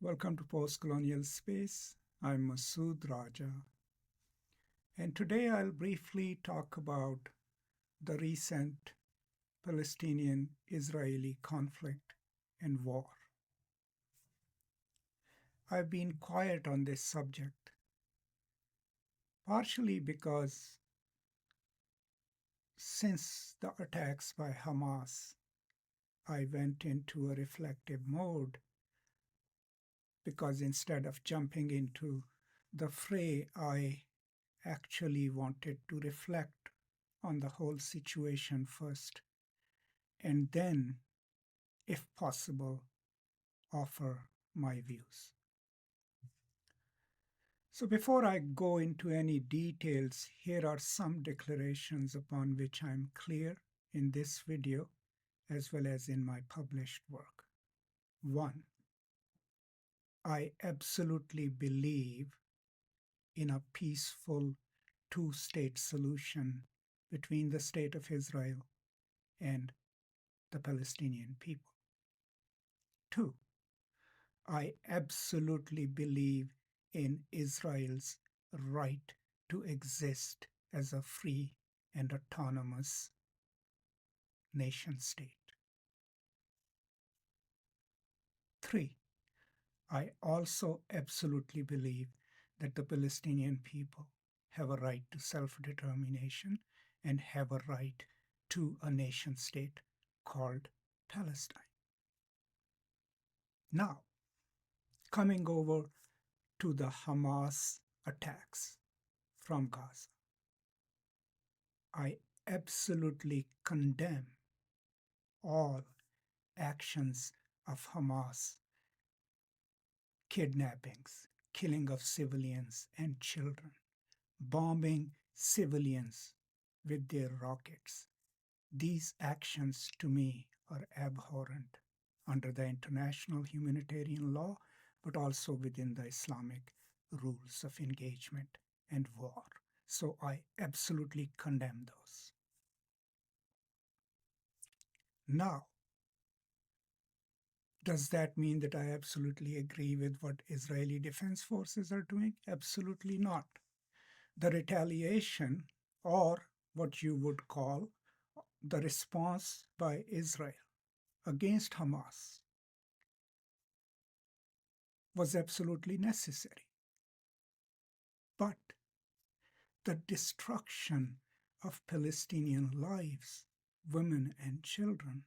Welcome to Post Colonial Space. I'm Masood Raja, and today I'll briefly talk about the recent Palestinian-Israeli conflict and war. I've been quiet on this subject, partially because since the attacks by Hamas, I went into a reflective mode because instead of jumping into the fray, I actually wanted to reflect on the whole situation first, and then, if possible, offer my views. So before I go into any details, here are some declarations upon which I'm clear in this video, as well as in my published work. 1. I absolutely believe in a peaceful two-state solution between the State of Israel and the Palestinian people. 2. I absolutely believe in Israel's right to exist as a free and autonomous nation-state. 3. I also absolutely believe that the Palestinian people have a right to self-determination and have a right to a nation-state called Palestine. Now, coming over to the Hamas attacks from Gaza, I absolutely condemn all actions of Hamas, kidnappings, killing of civilians and children, bombing civilians with their rockets. These actions to me are abhorrent under the international humanitarian law, but also within the Islamic rules of engagement and war. So I absolutely condemn those. Now, does that mean that I absolutely agree with what Israeli Defense Forces are doing? Absolutely not. The retaliation, or what you would call the response by Israel against Hamas, was absolutely necessary. But the destruction of Palestinian lives, women and children,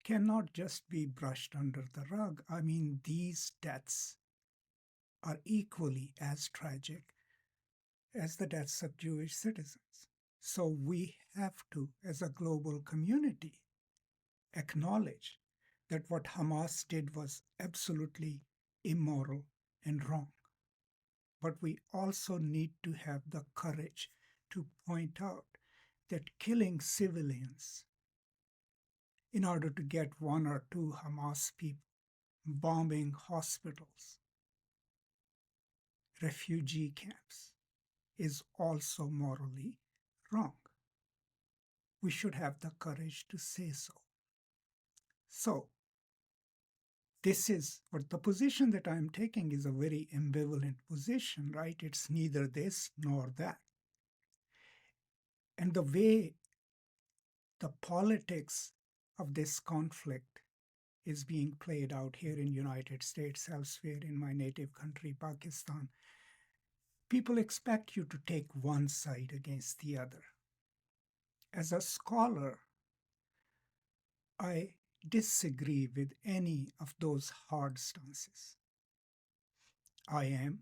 cannot just be brushed under the rug. I mean, these deaths are equally as tragic as the deaths of Jewish citizens. So we have to, as a global community, acknowledge that what Hamas did was absolutely immoral and wrong. But we also need to have the courage to point out that killing civilians in order to get one or two Hamas people, bombing hospitals, refugee camps, is also morally wrong. We should have the courage to say so. So, this is what the position that I'm taking is a very ambivalent position, right? It's neither this nor that. And the way the politics of this conflict is being played out here in United States, elsewhere in my native country, Pakistan, people expect you to take one side against the other. As a scholar, I disagree with any of those hard stances. I am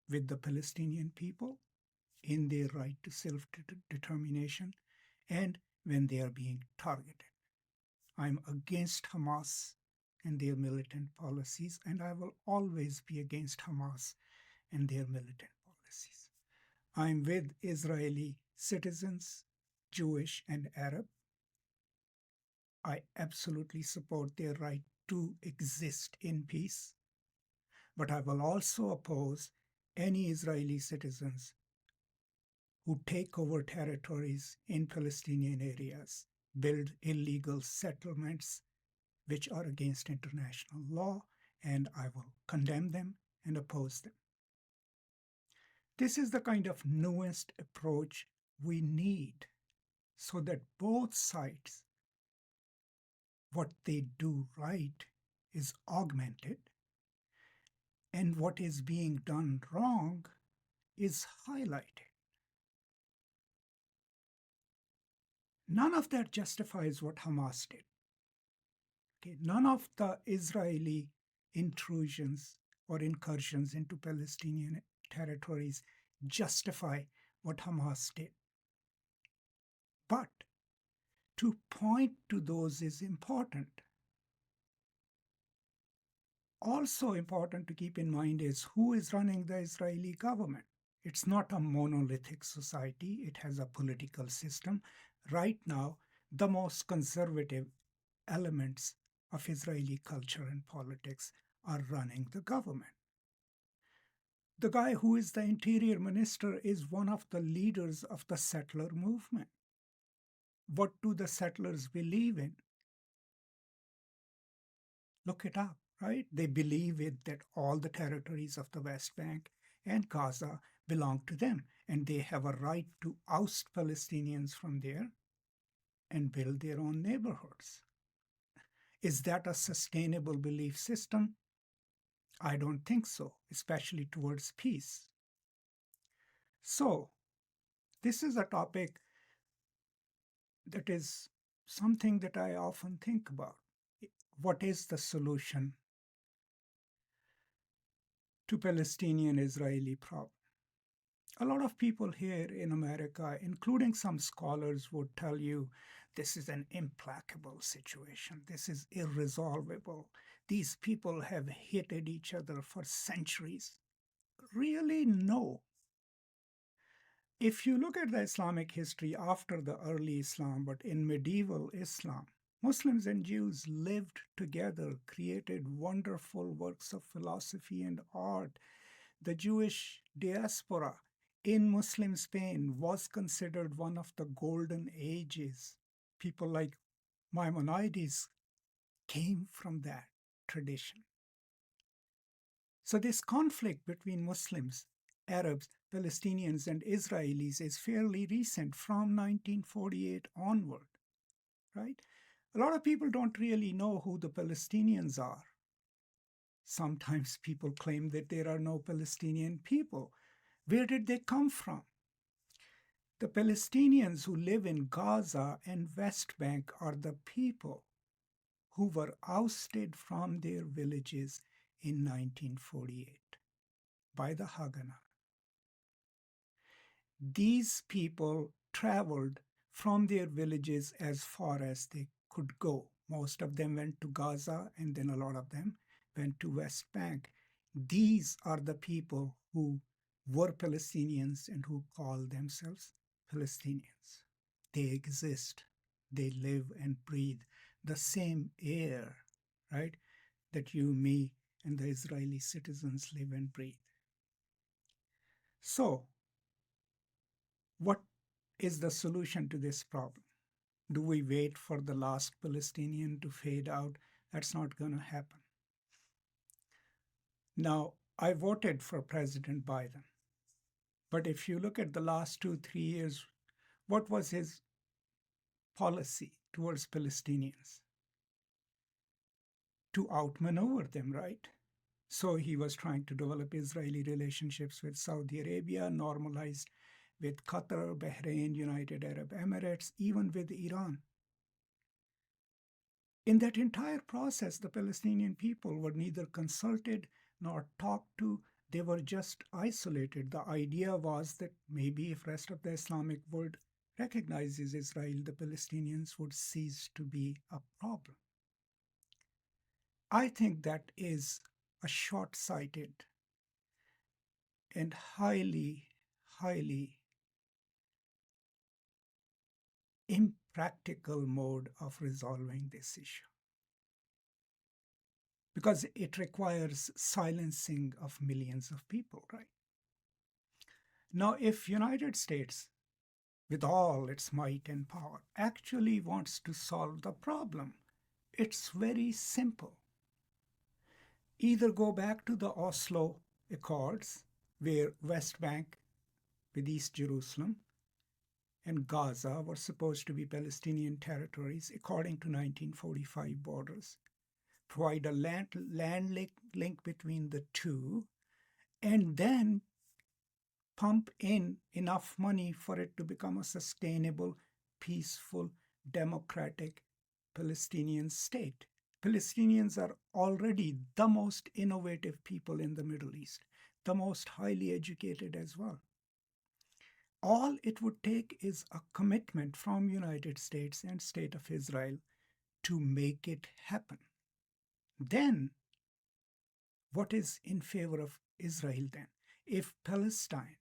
with the Palestinian people in their right to self-determination and when they are being targeted. I'm against Hamas and their militant policies, and I will always be against Hamas and their militant policies. I'm with Israeli citizens, Jewish and Arab. I absolutely support their right to exist in peace, but I will also oppose any Israeli citizens who take over territories in Palestinian areas, build illegal settlements which are against international law, and I will condemn them and oppose them. This is the kind of nuanced approach we need so that both sides, what they do right is augmented, and what is being done wrong is highlighted. None of that justifies what Hamas did. Okay? None of the Israeli intrusions or incursions into Palestinian territories justify what Hamas did. But to point to those is important. Also important to keep in mind is who is running the Israeli government. It's not a monolithic society. It has a political system. Right now, the most conservative elements of Israeli culture and politics are running the government. The guy who is the interior minister is one of the leaders of the settler movement. What do the settlers believe in? Look it up, right? They believe that all the territories of the West Bank and Gaza belong to them, and they have a right to oust Palestinians from there and build their own neighborhoods. Is that a sustainable belief system? I don't think so, especially towards peace. So, this is a topic that is something that I often think about. What is the solution to Palestinian-Israeli problem? A lot of people here in America, including some scholars, would tell you this is an implacable situation. This is irresolvable. These people have hated each other for centuries. Really, no. If you look at the Islamic history after the early Islam, but in medieval Islam, Muslims and Jews lived together, created wonderful works of philosophy and art. The Jewish diaspora in Muslim Spain was considered one of the golden ages. People like Maimonides came from that tradition. So this conflict between Muslims, Arabs, Palestinians, and Israelis is fairly recent, from 1948 onward, right? A lot of people don't really know who the Palestinians are. Sometimes people claim that there are no Palestinian people. Where did they come from? The Palestinians who live in Gaza and West Bank are the people who were ousted from their villages in 1948 by the Haganah. These people traveled from their villages as far as they could go. Most of them went to Gaza, and then a lot of them went to West Bank. These are the people who were Palestinians and who call themselves Palestinians. They exist. They live and breathe the same air, right, that you, me, and the Israeli citizens live and breathe. So, what is the solution to this problem? Do we wait for the last Palestinian to fade out? That's not going to happen. Now, I voted for President Biden. But if you look at the last 2-3 years, what was his policy towards Palestinians? To outmaneuver them, right? So he was trying to develop Israeli relationships with Saudi Arabia, normalized with Qatar, Bahrain, United Arab Emirates, even with Iran. In that entire process, the Palestinian people were neither consulted nor talked to. They were just isolated. The idea was that maybe if rest of the Islamic world recognizes Israel, the Palestinians would cease to be a problem. I think that is a short-sighted and highly, highly impractical mode of resolving this issue, because it requires silencing of millions of people, right? Now, if United States, with all its might and power, actually wants to solve the problem, it's very simple. Either go back to the Oslo Accords, where West Bank with East Jerusalem and Gaza were supposed to be Palestinian territories according to 1945 borders, provide a land link between the two, and then pump in enough money for it to become a sustainable, peaceful, democratic Palestinian state. Palestinians are already the most innovative people in the Middle East, the most highly educated as well. All it would take is a commitment from United States and State of Israel to make it happen. Then, what is in favor of Israel then? If Palestine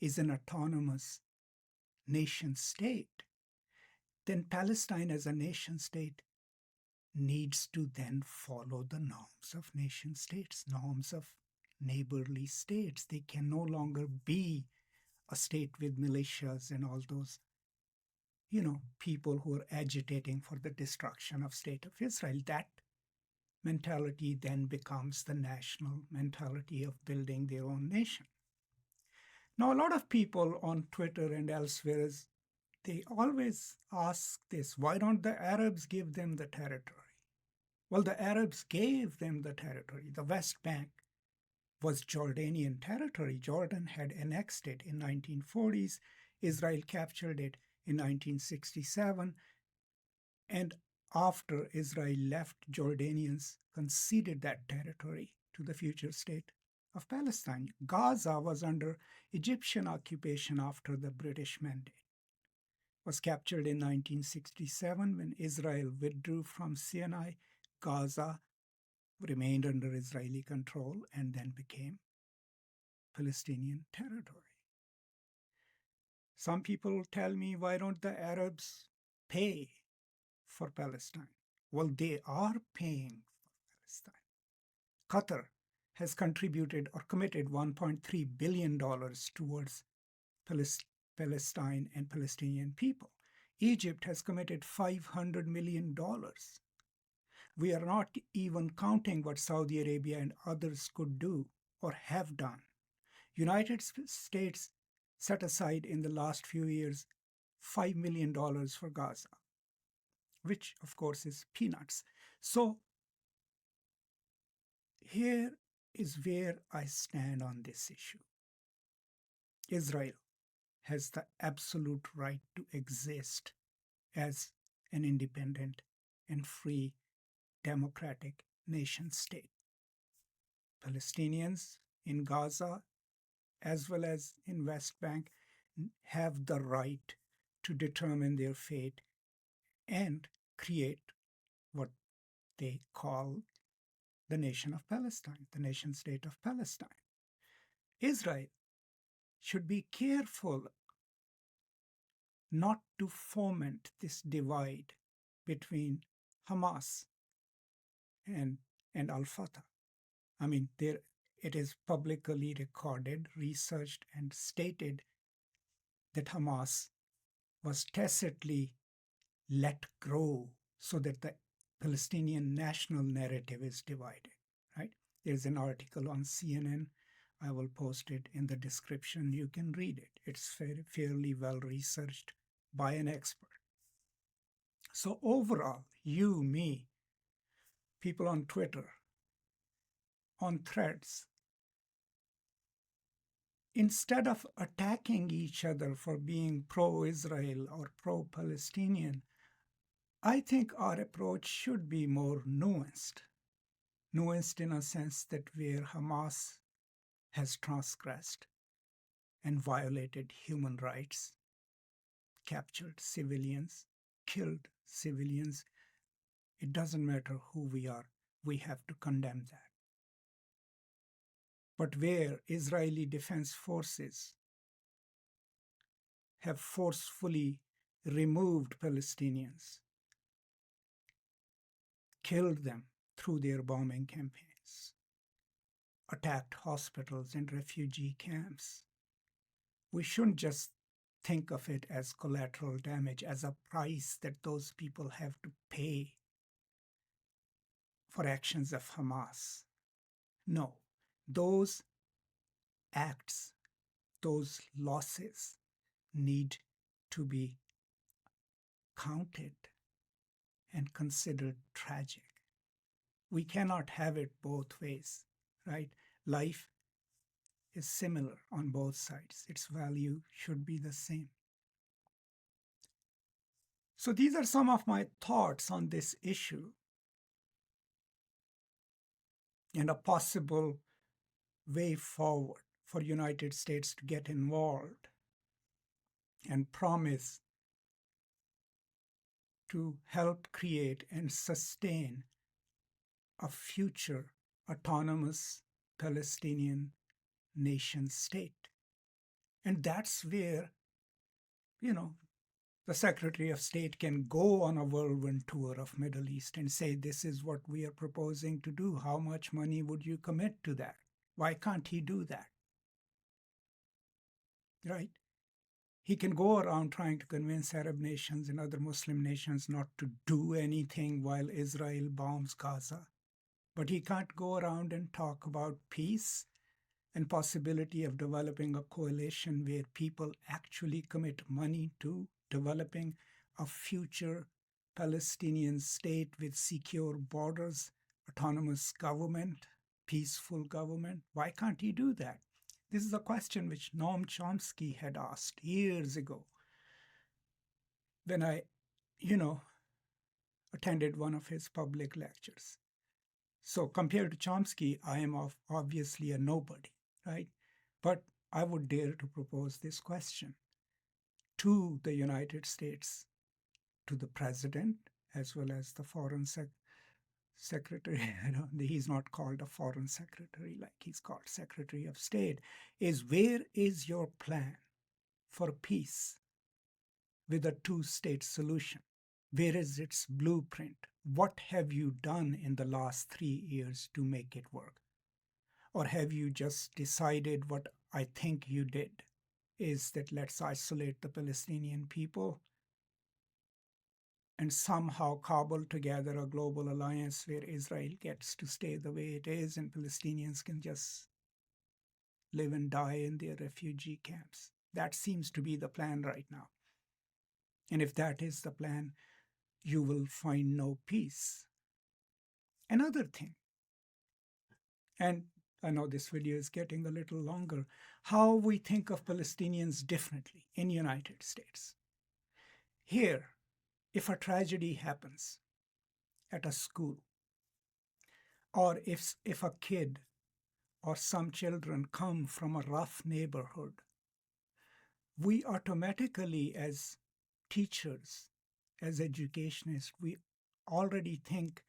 is an autonomous nation state, then Palestine as a nation state needs to then follow the norms of nation states, norms of neighborly states. They can no longer be a state with militias and all those, people who are agitating for the destruction of state of Israel. That mentality then becomes the national mentality of building their own nation. Now, a lot of people on Twitter and elsewhere, they always ask this: why don't the Arabs give them the territory? Well, the Arabs gave them the territory. The West Bank was Jordanian territory. Jordan had annexed it in 1940s. Israel captured it in 1967. And after Israel left, Jordanians conceded that territory to the future state of Palestine. Gaza was under Egyptian occupation after the British Mandate. Was captured in 1967 when Israel withdrew from Sinai. Gaza remained under Israeli control and then became Palestinian territory. Some people tell me, why don't the Arabs pay for Palestine? Well, they are paying for Palestine. Qatar has contributed or committed $1.3 billion towards Palestine and Palestinian people. Egypt has committed $500 million. We are not even counting what Saudi Arabia and others could do or have done. United States set aside in the last few years $5 million for Gaza, which of course is peanuts. So here is where I stand on this issue. Israel has the absolute right to exist as an independent and free democratic nation state. Palestinians in Gaza as well as in West Bank have the right to determine their fate and create what they call the nation of Palestine, the nation state of Palestine. Israel should be careful not to foment this divide between Hamas and Al-Fatah. I mean, it is publicly recorded, researched, and stated that Hamas was tacitly let grow so that the Palestinian national narrative is divided, right? There's an article on CNN. I will post it in the description. You can read it. It's fairly well researched by an expert. So overall, you, me, people on Twitter, on threads, instead of attacking each other for being pro-Israel or pro-Palestinian, I think our approach should be more nuanced. Nuanced in a sense that where Hamas has transgressed and violated human rights, captured civilians, killed civilians, it doesn't matter who we are, we have to condemn that. But where Israeli Defense Forces have forcefully removed Palestinians, killed them through their bombing campaigns, attacked hospitals and refugee camps, we shouldn't just think of it as collateral damage, as a price that those people have to pay for actions of Hamas. No, those acts, those losses need to be counted and considered tragic. We cannot have it both ways, right? Life is similar on both sides. Its value should be the same. So these are some of my thoughts on this issue and a possible way forward for United States to get involved and promise to help create and sustain a future autonomous Palestinian nation state. And that's where, the Secretary of State can go on a whirlwind tour of Middle East and say, this is what we are proposing to do. How much money would you commit to that? Why can't he do that? Right? He can go around trying to convince Arab nations and other Muslim nations not to do anything while Israel bombs Gaza. But he can't go around and talk about peace and possibility of developing a coalition where people actually commit money to developing a future Palestinian state with secure borders, autonomous government, peaceful government. Why can't he do that? This is a question which Noam Chomsky had asked years ago when I, attended one of his public lectures. So compared to Chomsky, I am obviously a nobody, right? But I would dare to propose this question to the United States, to the president, as well as the foreign secretary. He's not called a foreign secretary like he's called Secretary of State, is where is your plan for peace with a two-state solution? Where is its blueprint? What have you done in the last 3 years to make it work? Or have you just decided what I think you did, is that let's isolate the Palestinian people and somehow cobble together a global alliance where Israel gets to stay the way it is and Palestinians can just live and die in their refugee camps? That seems to be the plan right now. And if that is the plan, you will find no peace. Another thing, and I know this video is getting a little longer, how we think of Palestinians differently in the United States. Here, if a tragedy happens at a school, or if a kid or some children come from a rough neighborhood, we automatically, as teachers, as educationists, we already think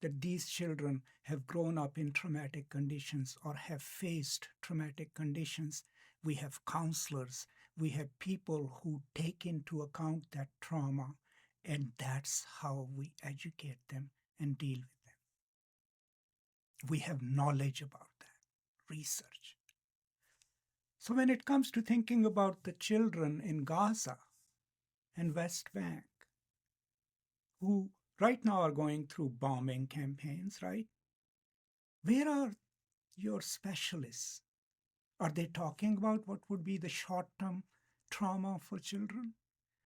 that these children have grown up in traumatic conditions or have faced traumatic conditions. We have counselors, we have people who take into account that trauma, and that's how we educate them and deal with them. We have knowledge about that, research. So when it comes to thinking about the children in Gaza and West Bank, who right now are going through bombing campaigns, right? Where are your specialists? Are they talking about what would be the short-term trauma for children?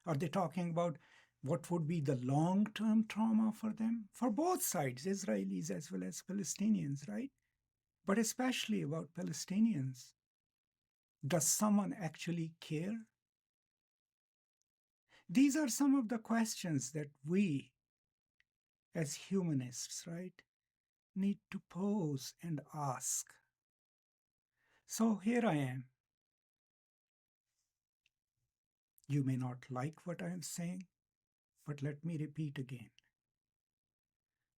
Are they talking about what would be the long-term trauma for them? For both sides, Israelis as well as Palestinians, right? But especially about Palestinians. Does someone actually care? These are some of the questions that we, as humanists, right, need to pose and ask. So here I am. You may not like what I am saying, but let me repeat again.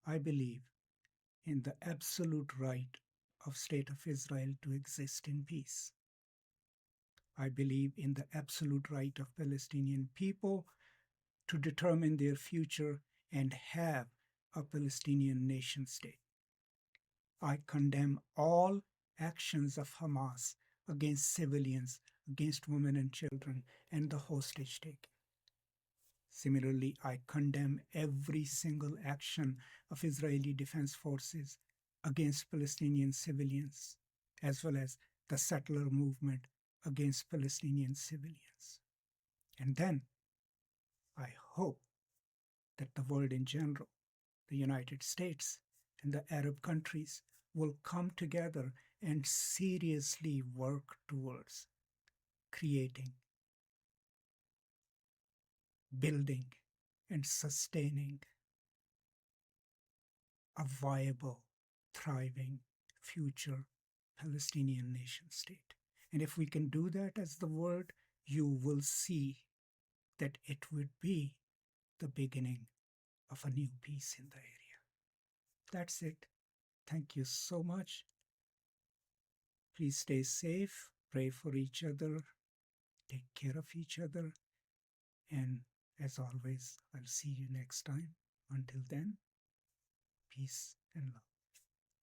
I believe in the absolute right of State of Israel to exist in peace. I believe in the absolute right of Palestinian people to determine their future and have a Palestinian nation state. I condemn all actions of Hamas against civilians, against women and children, and the hostage taking. Similarly, I condemn every single action of Israeli Defense Forces against Palestinian civilians, as well as the settler movement against Palestinian civilians. And then I hope that the world in general, the United States and the Arab countries, will come together and seriously work towards creating, building, and sustaining a viable, thriving future Palestinian nation state. And if we can do that as the world, you will see that it would be the beginning of a new peace in the area. That's it. Thank you so much. Please stay safe, pray for each other, take care of each other, and as always, I'll see you next time. Until then, peace and love.